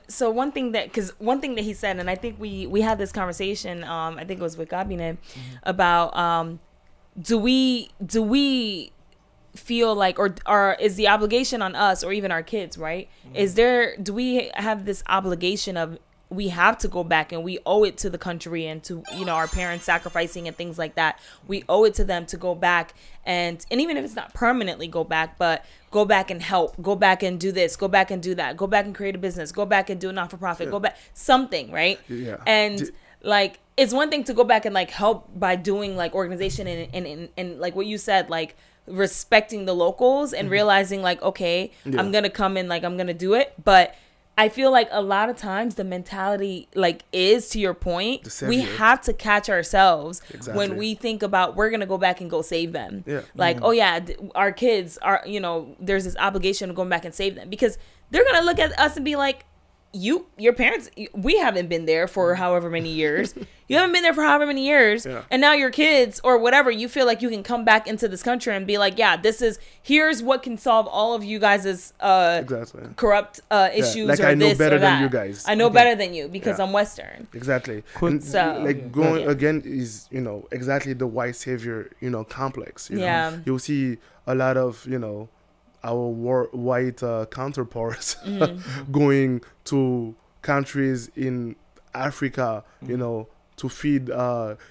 so one thing that he said, and I think we had this conversation, I think it was with Gabine, about do we feel like, or is the obligation on us, or even our kids, right? Do we have this obligation of, we have to go back and we owe it to the country and to, our parents sacrificing and things like that. We owe it to them to go back and even if it's not permanently go back, but go back and help, go back and do this, go back and do that, go back and create a business, go back and do a not-for-profit, go back, something, right? Yeah. And like, it's one thing to go back and like help by doing like organization and like what you said, like respecting the locals and realizing like, okay, I'm going to come in, like I'm going to do it. But I feel like a lot of times the mentality like is, to your point, we have to catch ourselves when we think about we're going to go back and go save them. Yeah. Like, oh yeah, our kids are, there's this obligation of going back and save them, because they're going to look at us and be like, your parents, we haven't been there for however many years. You haven't been there for however many years. Yeah. And now your kids or whatever, you feel like you can come back into this country and be like, yeah, here's what can solve all of you guys' corrupt issues. Like, or I know this better or than that. you guys. I know better than you because I'm Western. Exactly. And so like going again is, exactly the white savior, complex. You'll see a lot of, our white counterparts going to countries in Africa, to feed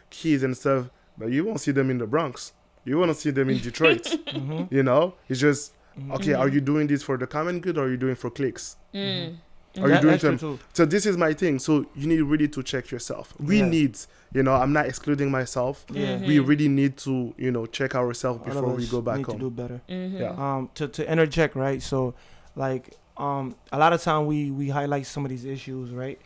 kids and stuff, but you won't see them in the Bronx. You want to see them in Detroit. It's just, okay, are you doing this for the common good, or are you doing for clicks? Are you doing them? So this is my thing. So you need really to check yourself. We need, I'm not excluding myself. We really need to, check ourselves before we go back home. To do better. To interject, right? So, like, a lot of time we highlight some of these issues, right?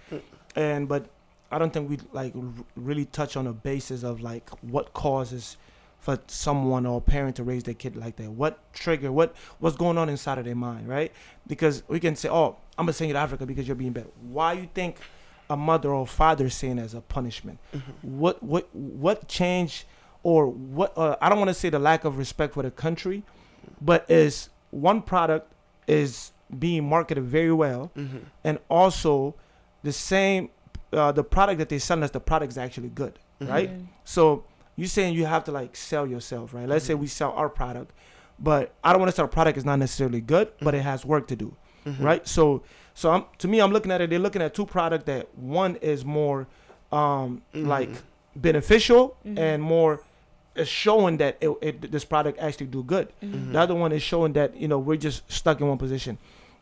But I don't think we like really touch on the basis of like what causes for someone or a parent to raise their kid like that. What trigger? What's going on inside of their mind, right? Because we can say, oh, I'm gonna send you to Africa because you're being bad. Why you think a mother or father is saying as a punishment? What change or what? I don't want to say the lack of respect for the country, but is one product is being marketed very well, and also the same the product that they sell us, the product is actually good, right? So you're saying you have to like sell yourself, right? Let's say we sell our product, but I don't want to sell a product that's not necessarily good, but it has work to do, right? So to me, I'm looking at it. They're looking at two products that one is more like beneficial and more is showing that this product actually do good. The other one is showing that we're just stuck in one position.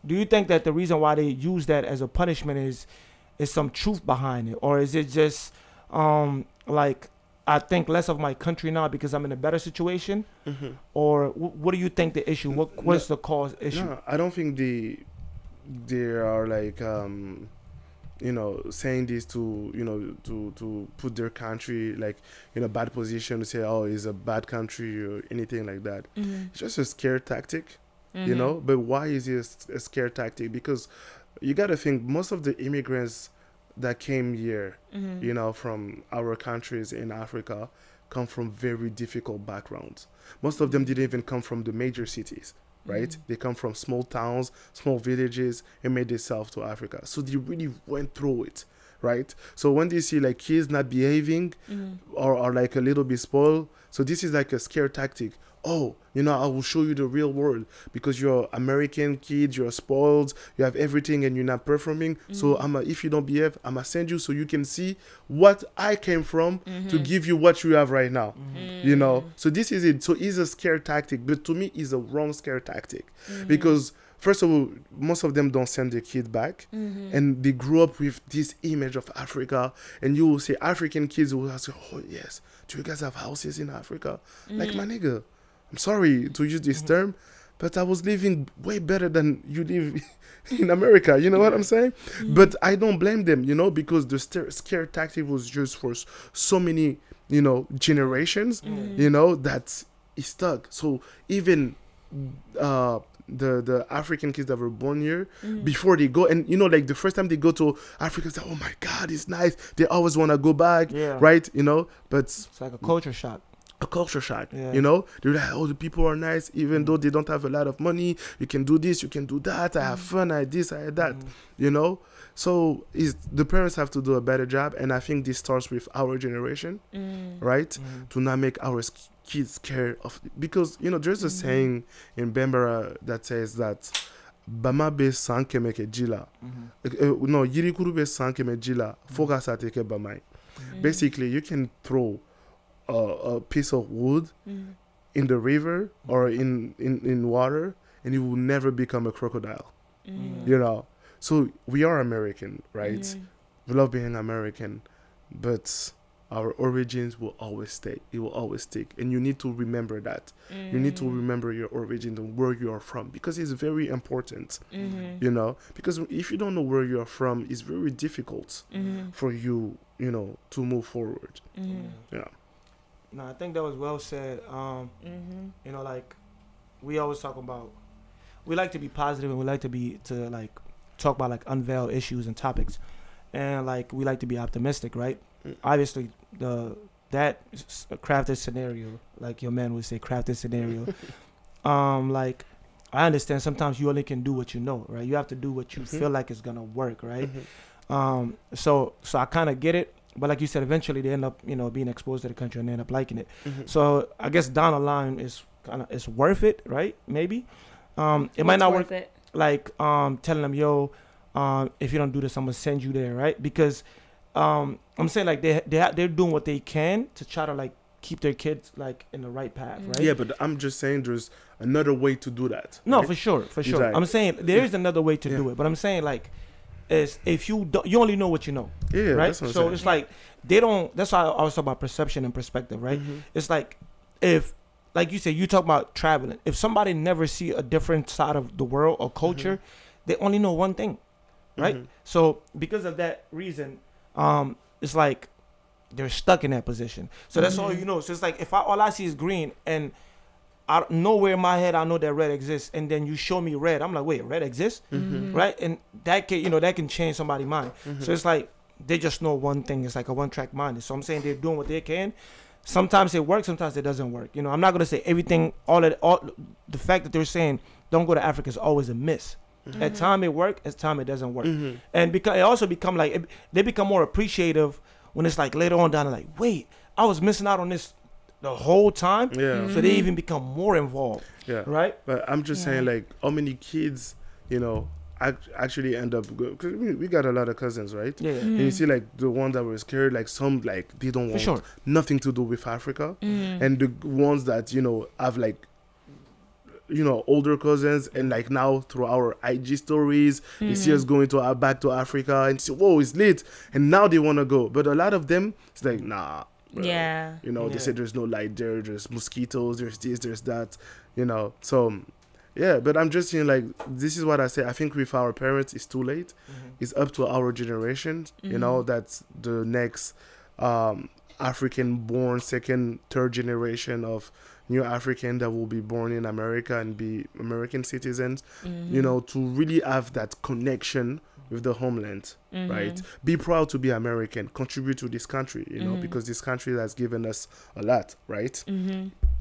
Do you think that the reason why they use that as a punishment is some truth behind it, or is it just like I think less of my country now because I'm in a better situation, or what do you think the issue? What's the cause issue? No, I don't think they are like saying this to to put their country like in a bad position to say, oh, it's a bad country or anything like that. It's just a scare tactic, But why is it a scare tactic? Because you got to think most of the immigrants that came here, from our countries in Africa, come from very difficult backgrounds. Most of them didn't even come from the major cities, right? They come from small towns, small villages, and made themselves to Africa. So they really went through it, right? So when they see like kids not behaving or like a little bit spoiled, so this is like a scare tactic. Oh, I will show you the real world because you're American kid, you're spoiled, you have everything and you're not performing. So if you don't behave, I'm going to send you so you can see what I came from to give you what you have right now, So this is it. So it's a scare tactic, but to me, it's a wrong scare tactic because first of all, most of them don't send their kid back and they grew up with this image of Africa, and you will say African kids will ask, oh yes, do you guys have houses in Africa? Like, my nigga, I'm sorry to use this term, but I was living way better than you live in America. You know what I'm saying? But I don't blame them, because the scare tactic was used for so many, generations, that is stuck. So even the African kids that were born here, before they go, and like the first time they go to Africa, it's like, oh my God, it's nice. They always want to go back, right? But it's like a culture shock. a culture shock. Yeah. You know, they're like, oh, the people are nice, even though they don't have a lot of money. You can do this, you can do that. I have fun. I this, I that. You know, so the parents have to do a better job, and I think this starts with our generation, right? To not make our kids scared of, because you know there's a saying in Bambara that says that Bama be sanke meke jila. No, yiri kuru be sanke me jila. Foga sa teke bamai. Basically, you can throw a piece of wood in the river or in water, and it will never become a crocodile. You know. So we are American, right? We love being American, but our origins will always stay. It will always stick. And you need to remember that. You need to remember your origin and where you are from, because it's very important, you know, because if you don't know where you are from, it's very difficult for you, you know, to move forward. Yeah. No, I think that was well said. You know, like we always talk about, we like to be positive and we like to like talk about like unveil issues and topics, and like we like to be optimistic, right? Obviously that crafted scenario, like your man would say, crafted scenario. Like I understand sometimes you only can do what you know, right? You have to do what you feel like is gonna work, right? So I kind of get it, but like you said, eventually they end up, you know, being exposed to the country and they end up liking it. So I guess down the line it's worth it, right? Maybe it might not work. Like telling them, yo, if you don't do this, I'm gonna send you there, right? Because I'm saying like they're doing what they can to try to like keep their kids like in the right path, right? Yeah, but I'm just saying there's another way to do that. No, right? for sure. Exactly. I'm saying there is another way to do it, but I'm saying like is if you only know what you know, right? That's what I'm so saying. it's like they don't. That's why I was talking about perception and perspective, right? It's like if, like you said, you talk about traveling. If somebody never see a different side of the world or culture, they only know one thing, right? So because of that reason, it's like they're stuck in that position. So that's all you know. So it's like if all I see is green, and I nowhere in my head I know that red exists, and then you show me red, I'm like, wait, red exists, right? And that can, you know, that can change somebody's mind. So it's like they just know one thing. It's like a one-track mind. So I'm saying they're doing what they can. Sometimes it works, sometimes it doesn't work. You know, I'm not gonna say everything. All the fact that they're saying don't go to Africa is always a miss. At time it works, at time it doesn't work. And because it also become like they become more appreciative when it's like later on down the like, wait, I was missing out on this the whole time. So they even become more involved. Right. But I'm just saying, like, how many kids, you know, actually end up, because we got a lot of cousins, right? And you see like the ones that were scared, like some like they don't want nothing to do with Africa, and the ones that, you know, have like, you know, older cousins, and like now through our IG stories they see us going to back to Africa and say, whoa, it's lit, and now they want to go. But a lot of them, it's like, nah, bro. You know, they say there's no light there, there's mosquitoes, there's this, there's that, you know. So yeah, but I'm just saying, like, this is what I say. I think with our parents it's too late. It's up to our generation, you know, that's the next African born second, third generation of new African that will be born in America and be American citizens, you know, to really have that connection with the homeland, right? Be proud to be American, contribute to this country, you know, because this country has given us a lot, right?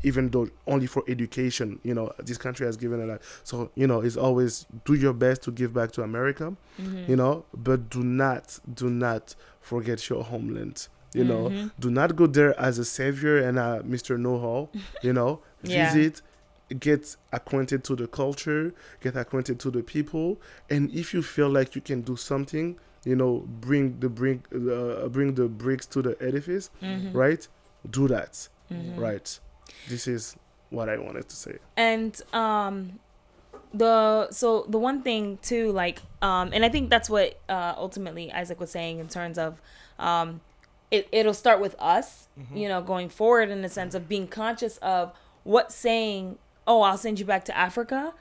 Even though only for education, you know, this country has given a lot. So, you know, it's always do your best to give back to America, you know, but do not forget your homeland. You know, do not go there as a savior and a Mr. Know-how, you know, visit, get acquainted to the culture, get acquainted to the people. And if you feel like you can do something, you know, bring the bricks to the edifice, right? Do that, right? This is what I wanted to say. And the one thing too, like, and I think that's what ultimately Isaac was saying in terms of it'll start with us, you know, going forward, in the sense of being conscious of what saying, oh, I'll send you back to Africa,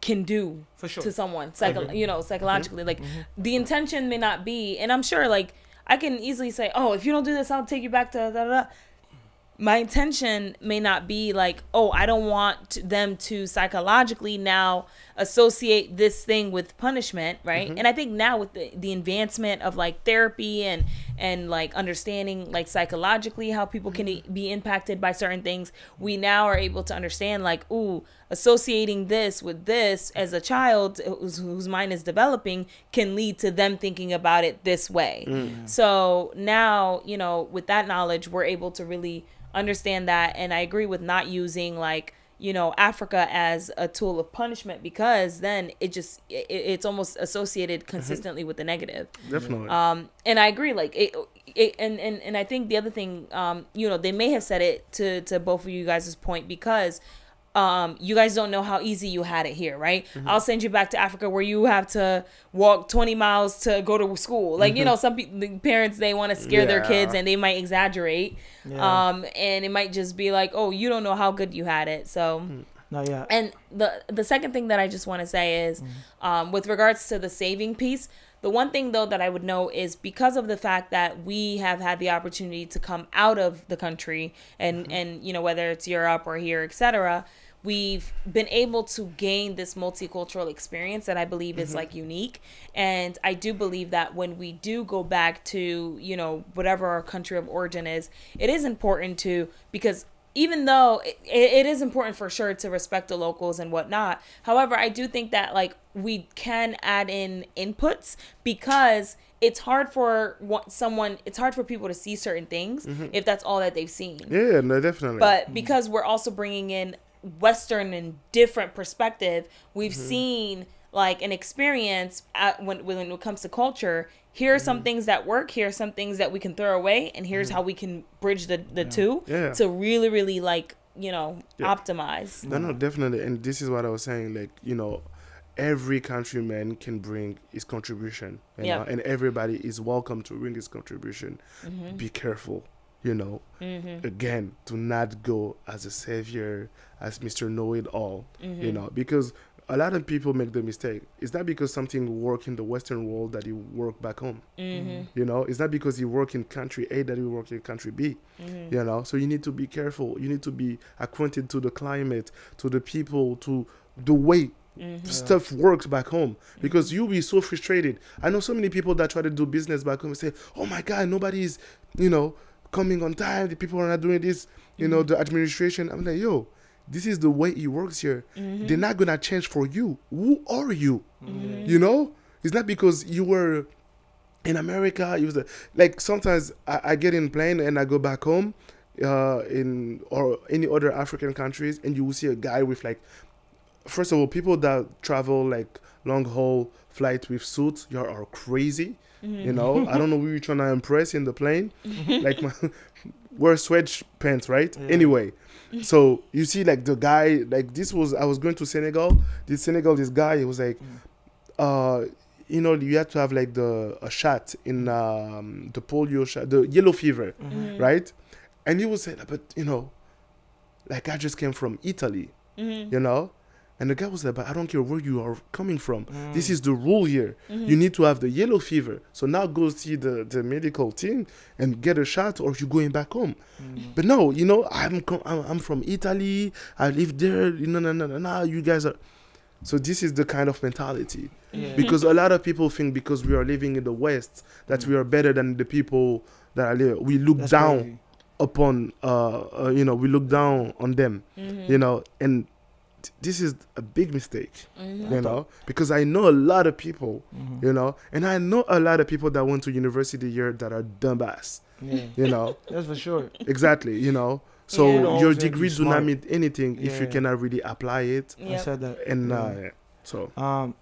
can do to someone, you know, psychologically. Like, the intention may not be, and I'm sure, like, I can easily say, oh, if you don't do this, I'll take you back to da da da. my intention may not be like, oh, I don't want them to psychologically now associate this thing with punishment, right? And I think now with the advancement of like therapy and like understanding like psychologically how people can be impacted by certain things, we now are able to understand like, ooh, associating this with this as a child whose mind is developing can lead to them thinking about it this way. So now, you know, with that knowledge, we're able to really understand that. And I agree with not using like, you know, Africa as a tool of punishment, because then it's almost associated consistently with the negative. Definitely. And I agree, like and I think the other thing, you know, they may have said it to both of you guys' point, because you guys don't know how easy you had it here, right? I'll send you back to Africa where you have to walk 20 miles to go to school. Like, you know, some the parents, they want to scare their kids and they might exaggerate. And it might just be like, oh, you don't know how good you had it. So, and the second thing that I just want to say is, with regards to the saving piece, the one thing though that I would know is, because of the fact that we have had the opportunity to come out of the country and you know, whether it's Europe or here, etc., we've been able to gain this multicultural experience that I believe is like unique. And I do believe that when we do go back to, you know, whatever our country of origin is, it is important to, because even though it is important for sure to respect the locals and whatnot, however, I do think that like we can add in inputs, because it's hard for it's hard for people to see certain things if that's all that they've seen. Yeah, no, definitely. But because we're also bringing in Western and different perspective, we've seen like an experience when it comes to culture. Here are some things that work, here are some things that we can throw away, and here's how we can bridge the two to really, really like, you know, optimize. No, definitely. And this is what I was saying, like, you know, every countryman can bring his contribution, you know, and everybody is welcome to bring his contribution. Be careful, you know, again, to not go as a savior, as Mr. Know-it-all, you know, because a lot of people make the mistake. It's not because something work in the Western world that you work back home. You know, it's not because you work in country A that you work in country B. You know, so you need to be careful. You need to be acquainted to the climate, to the people, to the way stuff works back home, because you'll be so frustrated. I know so many people that try to do business back home and say, oh my God, nobody's, you know, coming on time. The people are not doing this, you know, the administration. I'm like, yo, this is the way it works here. They're not going to change for you. Who are you? You know, it's not because you were in America. You was like, sometimes I get in plane and I go back home in or any other African countries, and you will see a guy with like, first of all, people that travel like long haul flight with suits, you are crazy. You know, I don't know who you're trying to impress in the plane. Like, wear sweatpants, right? Anyway, so you see like the guy, like I was going to Senegal. This guy, he was like, you know, you have to have like a shot in the polio shot, the yellow fever, right? And he was saying, but you know, like I just came from Italy, you know? And the guy was like, but I don't care where you are coming from. This is the rule here. You need to have the yellow fever. So now go see the medical team and get a shot, or you're going back home. But no, you know, I'm from Italy. I live there. No, you guys are. So this is the kind of mentality. Because a lot of people think because we are living in the West that we are better than the people that are living. We look down upon, you know, we look down on them, you know, and this is a big mistake, you know, because I know a lot of people, you know, and I know a lot of people that went to university here that are dumbass, you know. That's for sure. Exactly, you know. So your degree do not mean anything if you cannot really apply it. I said that. And so